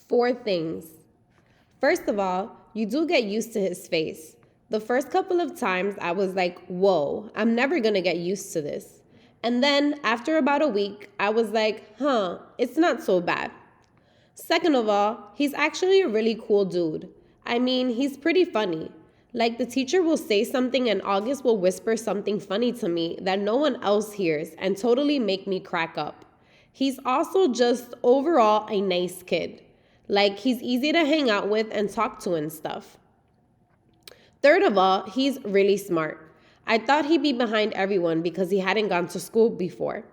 Four things. First of all, you do get used to his face. The first couple of times I was like, whoa, I'm never gonna get used to this. And then after about a week, I was like, it's not so bad. Second of all, he's actually a really cool dude. I mean, he's pretty funny. Like the teacher will say something and August will whisper something funny to me that no one else hears and totally make me crack up. He's also just overall a nice kid. Like he's easy to hang out with and talk to and stuff. Third of all, he's really smart. I thought he'd be behind everyone because he hadn't gone to school before.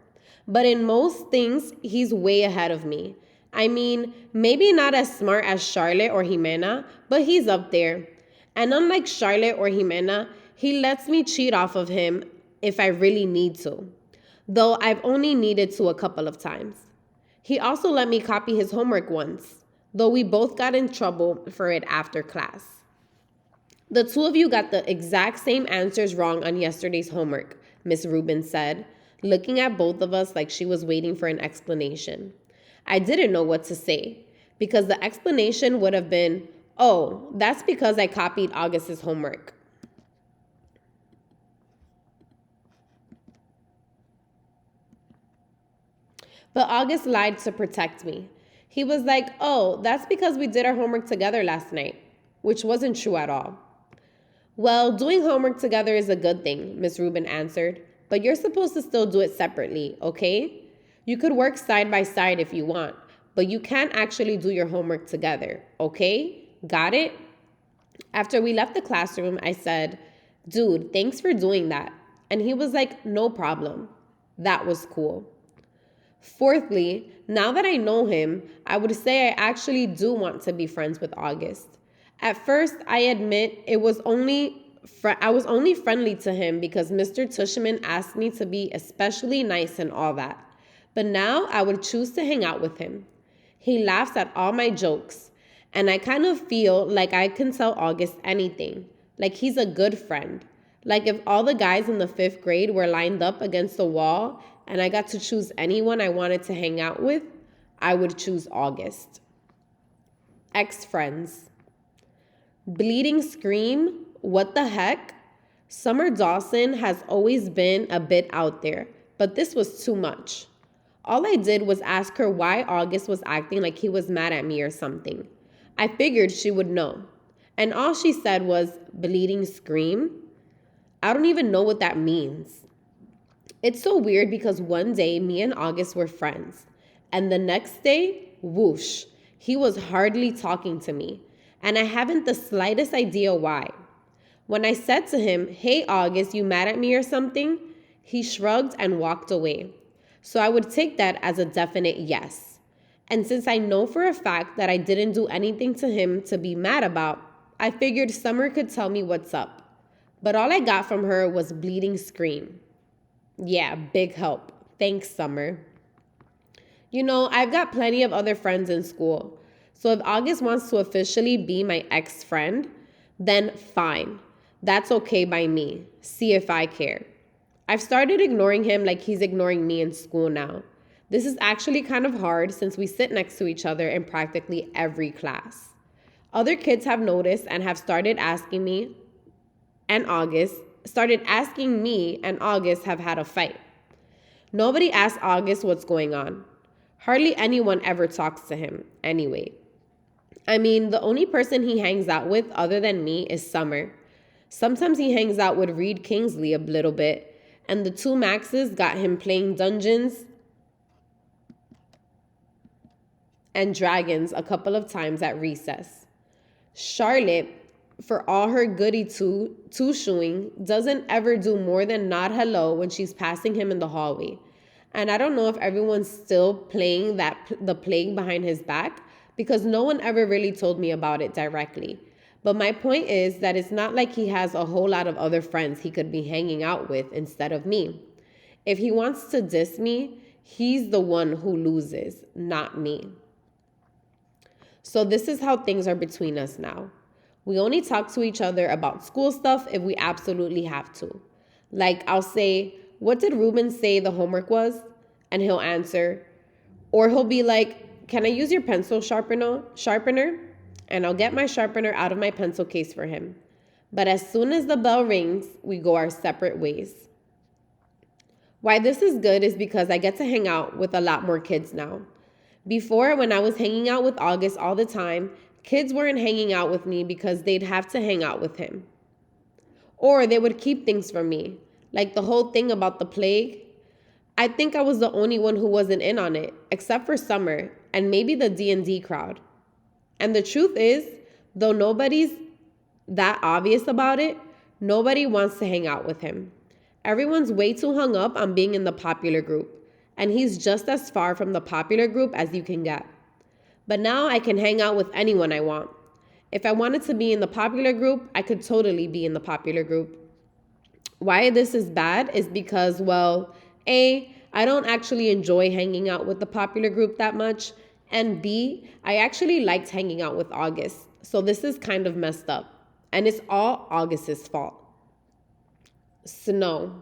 But in most things, he's way ahead of me. I mean, maybe not as smart as Charlotte or Jimena, but he's up there. And unlike Charlotte or Jimena, he lets me cheat off of him if I really need to. Though I've only needed to a couple of times. He also let me copy his homework once, though we both got in trouble for it after class. The two of you got the exact same answers wrong on yesterday's homework, Miss Rubin said, looking at both of us like she was waiting for an explanation. I didn't know what to say, because the explanation would have been, oh, that's because I copied August's homework. But August lied to protect me. He was like, oh, that's because we did our homework together last night, which wasn't true at all. Well, doing homework together is a good thing, Miss Rubin answered, but you're supposed to still do it separately, okay? You could work side by side if you want, but you can't actually do your homework together, okay? Got it? After we left the classroom, I said, dude, thanks for doing that. And he was like, no problem. That was cool. Fourthly, now that I know him, I would say I actually do want to be friends with August. At first, I admit I was only friendly to him because Mr. Tushman asked me to be especially nice and all that. But now I would choose to hang out with him. He laughs at all my jokes, and I kind of feel like I can tell August anything, like he's a good friend. Like if all the guys in the 5th grade were lined up against the wall and I got to choose anyone I wanted to hang out with, I would choose August. Ex-friends. Bleeding Scream, what the heck? Summer Dawson has always been a bit out there, but this was too much. All I did was ask her why August was acting like he was mad at me or something. I figured she would know. And all she said was, bleeding scream? I don't even know what that means. It's so weird because one day me and August were friends. And the next day, whoosh, he was hardly talking to me. And I haven't the slightest idea why. When I said to him, hey August, you mad at me or something? He shrugged and walked away. So I would take that as a definite yes. And since I know for a fact that I didn't do anything to him to be mad about, I figured Summer could tell me what's up. But all I got from her was bleeding scream. Yeah, big help. Thanks, Summer. You know, I've got plenty of other friends in school. So if August wants to officially be my ex-friend, then fine. That's okay by me. See if I care. I've started ignoring him like he's ignoring me in school now. This is actually kind of hard since we sit next to each other in practically every class. Other kids have noticed and have started asking me and August have had a fight. Nobody asks August what's going on. Hardly anyone ever talks to him anyway. I mean, the only person he hangs out with other than me is Summer. Sometimes he hangs out with Reed Kingsley a little bit, and the two Maxes got him playing Dungeons and Dragons a couple of times at recess. Charlotte, for all her goody two-shoeing, doesn't ever do more than nod hello when she's passing him in the hallway. And I don't know if everyone's still playing the playing behind his back, because no one ever really told me about it directly. But my point is that it's not like he has a whole lot of other friends he could be hanging out with instead of me. If he wants to diss me, he's the one who loses, not me. So this is how things are between us now. We only talk to each other about school stuff if we absolutely have to. Like I'll say, what did Ruben say the homework was? And he'll answer. Or he'll be like, can I use your pencil sharpener? And I'll get my sharpener out of my pencil case for him. But as soon as the bell rings, we go our separate ways. Why this is good is because I get to hang out with a lot more kids now. Before, when I was hanging out with August all the time, kids weren't hanging out with me because they'd have to hang out with him. Or they would keep things from me, like the whole thing about the plague. I think I was the only one who wasn't in on it, except for Summer and maybe the D&D crowd. And the truth is, though nobody's that obvious about it, nobody wants to hang out with him. Everyone's way too hung up on being in the popular group, and he's just as far from the popular group as you can get. But now I can hang out with anyone I want. If I wanted to be in the popular group, I could totally be in the popular group. Why this is bad is because, well, A, I don't actually enjoy hanging out with the popular group that much, and B, I actually liked hanging out with August, so this is kind of messed up, and it's all August's fault. Snow.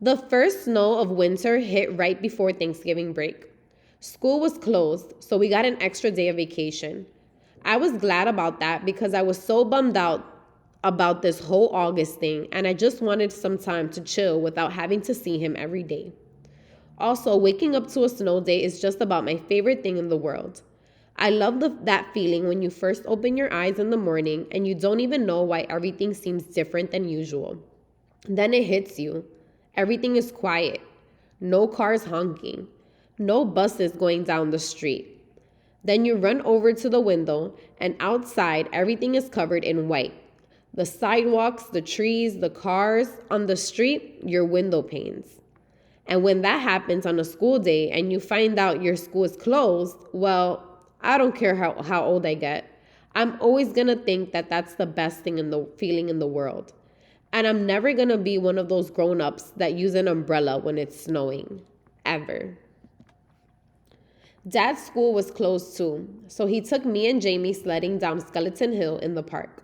The first snow of winter hit right before Thanksgiving break. School was closed, so we got an extra day of vacation. I was glad about that because I was so bummed out about this whole August thing, and I just wanted some time to chill without having to see him every day. Also, waking up to a snow day is just about my favorite thing in the world. I love that feeling when you first open your eyes in the morning and you don't even know why everything seems different than usual. Then it hits you. Everything is quiet. No cars honking. No buses going down the street. Then you run over to the window, and outside everything is covered in white. The sidewalks, the trees, the cars, on the street, your window panes. And when that happens on a school day and you find out your school is closed, well, I don't care how old I get. I'm always going to think that that's the best thing in the feeling in the world. And I'm never going to be one of those grown-ups that use an umbrella when it's snowing. Ever. Dad's school was closed too, so he took me and Jamie sledding down Skeleton Hill in the park.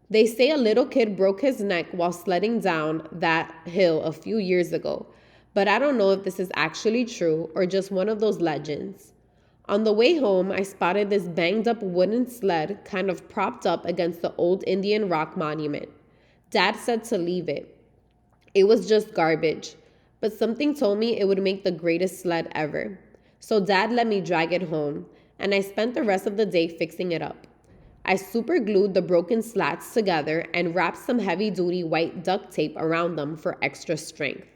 They say a little kid broke his neck while sledding down that hill a few years ago, but I don't know if this is actually true or just one of those legends. On the way home, I spotted this banged-up wooden sled kind of propped up against the old Indian rock monument. Dad said to leave it. It was just garbage, but something told me it would make the greatest sled ever. So Dad let me drag it home, and I spent the rest of the day fixing it up. I super glued the broken slats together and wrapped some heavy-duty white duct tape around them for extra strength.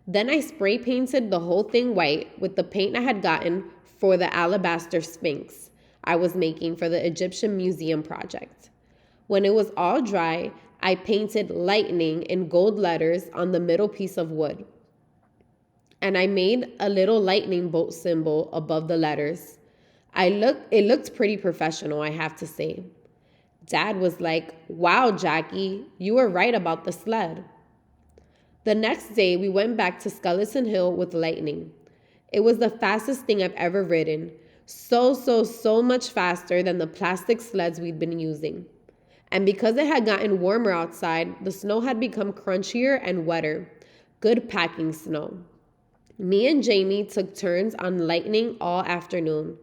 Then I spray painted the whole thing white with the paint I had gotten for the alabaster sphinx I was making for the Egyptian Museum project. When it was all dry, I painted lightning in gold letters on the middle piece of wood. And I made a little lightning bolt symbol above the letters. It looked pretty professional, I have to say. Dad was like, "Wow, Jackie, you were right about the sled." The next day, we went back to Skeleton Hill with lightning. It was the fastest thing I've ever ridden. So much faster than the plastic sleds we'd been using. And because it had gotten warmer outside, the snow had become crunchier and wetter. Good packing snow. Me and Jamie took turns on lightning all afternoon.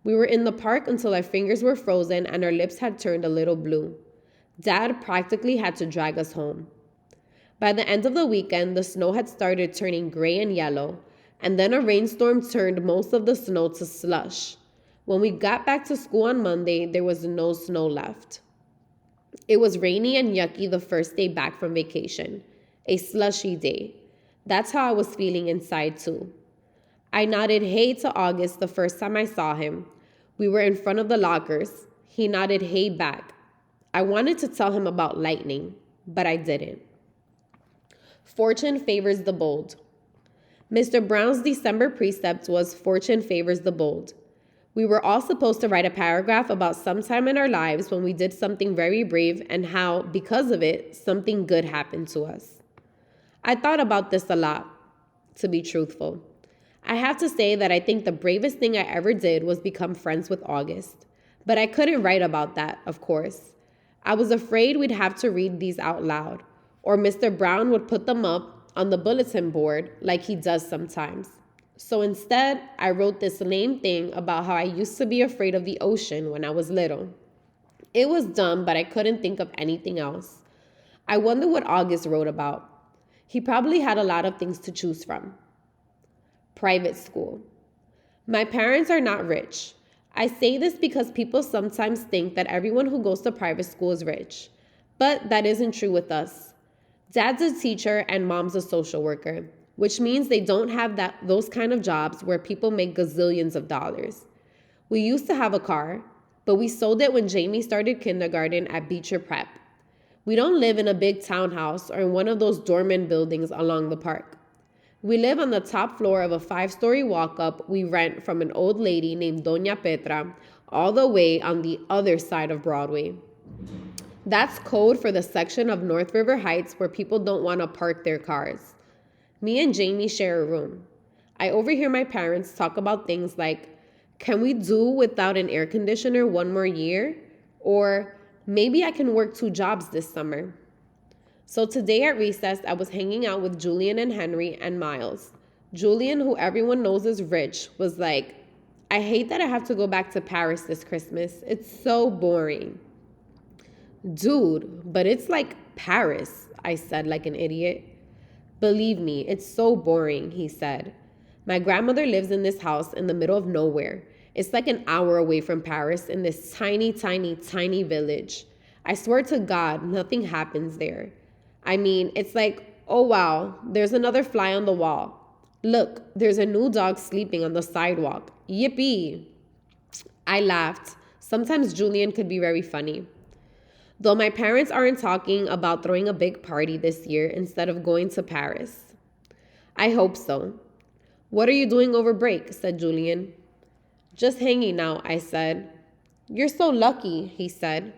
We were in the park until our fingers were frozen and our lips had turned a little blue. Dad practically had to drag us home. By the end of the weekend, the snow had started turning gray and yellow, and then a rainstorm turned most of the snow to slush. When we got back to school on Monday, there was no snow left. It was rainy and yucky the first day back from vacation. A slushy day. That's how I was feeling inside too. I nodded hey to August the first time I saw him. We were in front of the lockers. He nodded hey back. I wanted to tell him about lightning, but I didn't. Fortune favors the bold. Mr. Brown's December precept was fortune favors the bold. We were all supposed to write a paragraph about some time in our lives when we did something very brave and how, because of it, something good happened to us. I thought about this a lot, to be truthful. I have to say that I think the bravest thing I ever did was become friends with August. But I couldn't write about that, of course. I was afraid we'd have to read these out loud, or Mr. Brown would put them up on the bulletin board like he does sometimes. So instead, I wrote this lame thing about how I used to be afraid of the ocean when I was little. It was dumb, but I couldn't think of anything else. I wonder what August wrote about. He probably had a lot of things to choose from. Private school. My parents are not rich. I say this because people sometimes think that everyone who goes to private school is rich. But that isn't true with us. Dad's a teacher and mom's a social worker, which means they don't have those kind of jobs where people make gazillions of dollars. We used to have a car, but we sold it when Jamie started kindergarten at Beecher Prep. We don't live in a big townhouse or in one of those dormant buildings along the park. We live on the top floor of a 5-story walk-up we rent from an old lady named Doña Petra, all the way on the other side of Broadway. That's code for the section of North River Heights where people don't want to park their cars. Me and Jamie share a room. I overhear my parents talk about things like, can we do without an air conditioner one more year? Or maybe I can work 2 jobs this summer. So today at recess, I was hanging out with Julian and Henry and Miles. Julian, who everyone knows is rich, was like, I hate that I have to go back to Paris this Christmas. It's so boring. Dude, but it's like Paris, I said like an idiot. Believe me, it's so boring, he said. My grandmother lives in this house in the middle of nowhere. It's like an hour away from Paris in this tiny, tiny, tiny village. I swear to God, nothing happens there. I mean, it's like, oh wow, there's another fly on the wall. Look, there's a new dog sleeping on the sidewalk. Yippee! I laughed. Sometimes Julian could be very funny. Though my parents aren't talking about throwing a big party this year instead of going to Paris. I hope so. What are you doing over break? Said Julian. Just hanging out, I said. You're so lucky, he said.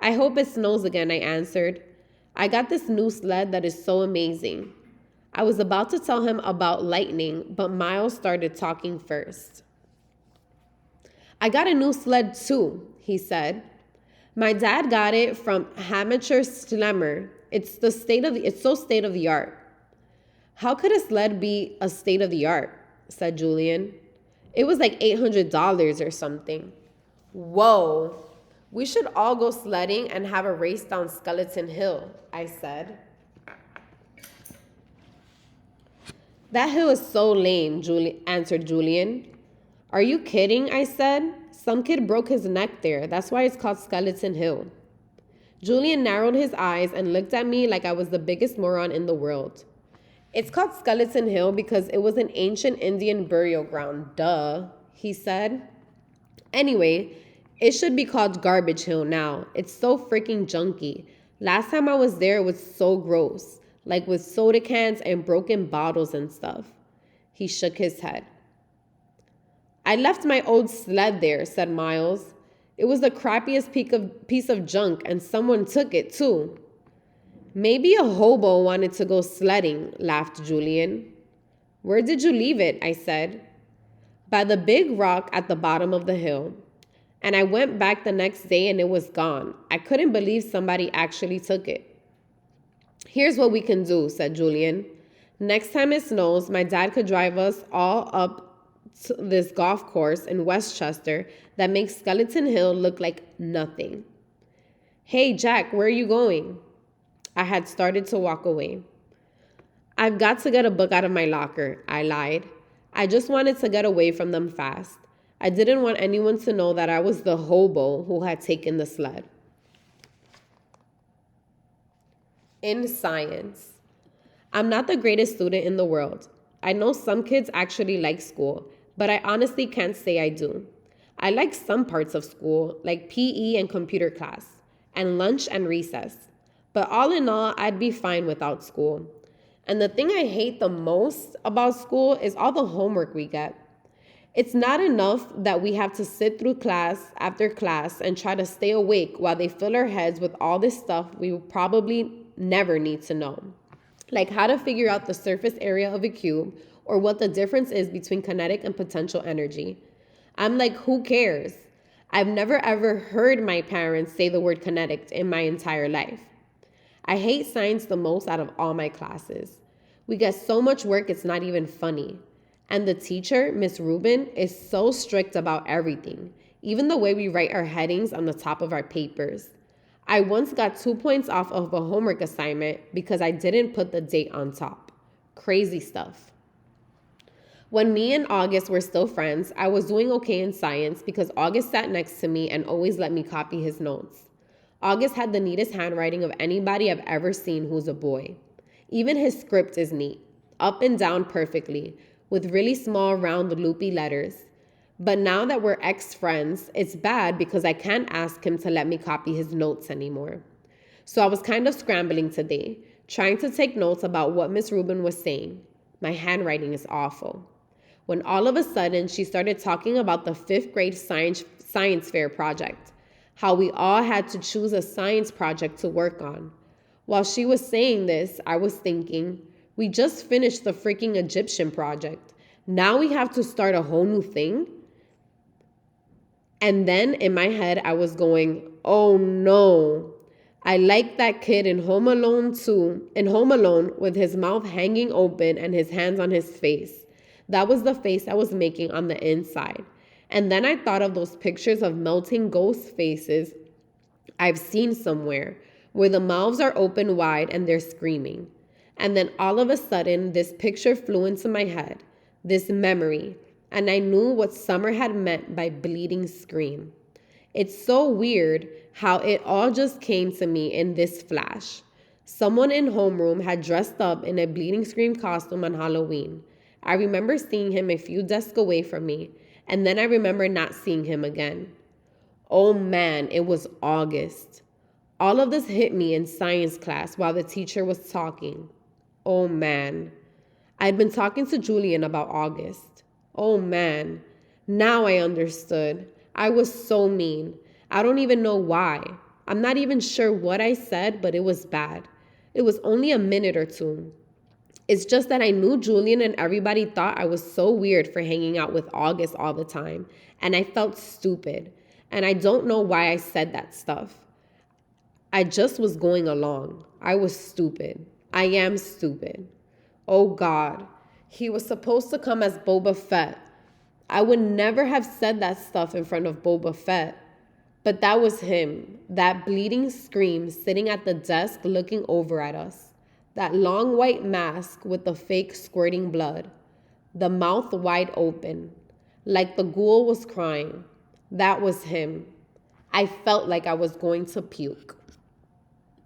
I hope it snows again, I answered. I got this new sled that is so amazing. I was about to tell him about lightning, but Miles started talking first. I got a new sled too, he said. My dad got it from Amateur Slemmer. It's so state of the art. How could a sled be a state of the art? Said Julian. It was like $800 or something. Whoa. We should all go sledding and have a race down Skeleton Hill, I said. That hill is so lame, answered Julian. Are you kidding? I said. Some kid broke his neck there. That's why it's called Skeleton Hill. Julian narrowed his eyes and looked at me like I was the biggest moron in the world. It's called Skeleton Hill because it was an ancient Indian burial ground, duh, he said. Anyway, it should be called Garbage Hill now. It's so freaking junky. Last time I was there, it was so gross, like with soda cans and broken bottles and stuff. He shook his head. I left my old sled there, said Miles. It was the crappiest piece of junk, and someone took it too. Maybe a hobo wanted to go sledding, laughed Julian. Where did you leave it? I said. By the big rock at the bottom of the hill. And I went back the next day and it was gone. I couldn't believe somebody actually took it. Here's what we can do, said Julian. Next time it snows, my dad could drive us all up to this golf course in Westchester that makes Skeleton Hill look like nothing. Hey, Jack, where are you going? I had started to walk away. I've got to get a book out of my locker, I lied. I just wanted to get away from them fast. I didn't want anyone to know that I was the hobo who had taken the sled. In science. I'm not the greatest student in the world. I know some kids actually like school, but I honestly can't say I do. I like some parts of school, like PE and computer class, and lunch and recess. But all in all, I'd be fine without school. And the thing I hate the most about school is all the homework we get. It's not enough that we have to sit through class after class and try to stay awake while they fill our heads with all this stuff we will probably never need to know. Like how to figure out the surface area of a cube or what the difference is between kinetic and potential energy. I'm like, who cares? I've never ever heard my parents say the word kinetic in my entire life. I hate science the most out of all my classes. We get so much work it's not even funny. And the teacher, Miss Rubin, is so strict about everything, even the way we write our headings on the top of our papers. I once got 2 points off of a homework assignment because I didn't put the date on top. Crazy stuff. When me and August were still friends, I was doing okay in science because August sat next to me and always let me copy his notes. August had the neatest handwriting of anybody I've ever seen who's a boy. Even his script is neat, up and down perfectly, with really small, round, loopy letters. But now that we're ex-friends, it's bad because I can't ask him to let me copy his notes anymore. So I was kind of scrambling today, trying to take notes about what Miss Rubin was saying. My handwriting is awful. When all of a sudden she started talking about the 5th grade science fair project, how we all had to choose a science project to work on. While she was saying this, I was thinking, we just finished the freaking Egyptian project. Now we have to start a whole new thing? And then in my head, I was going, oh no. I like that kid in Home Alone 2, in Home Alone with his mouth hanging open and his hands on his face. That was the face I was making on the inside. And then I thought of those pictures of melting ghost faces I've seen somewhere, where the mouths are open wide and they're screaming. And then all of a sudden, this picture flew into my head, this memory, and I knew what Summer had meant by bleeding scream. It's so weird how it all just came to me in this flash. Someone in homeroom had dressed up in a bleeding scream costume on Halloween. I remember seeing him a few desks away from me, and then I remember not seeing him again. Oh man, it was August. All of this hit me in science class while the teacher was talking. Oh man. I'd been talking to Julian about August. Oh man. Now I understood. I was so mean. I don't even know why. I'm not even sure what I said, but it was bad. It was only a minute or two. It's just that I knew Julian and everybody thought I was so weird for hanging out with August all the time, and I felt stupid. And I don't know why I said that stuff. I just was going along. I was stupid. I am stupid. Oh God, he was supposed to come as Boba Fett. I would never have said that stuff in front of Boba Fett. But that was him, that bleeding scream sitting at the desk looking over at us. That long white mask with the fake squirting blood. The mouth wide open, like the ghoul was crying. That was him. I felt like I was going to puke.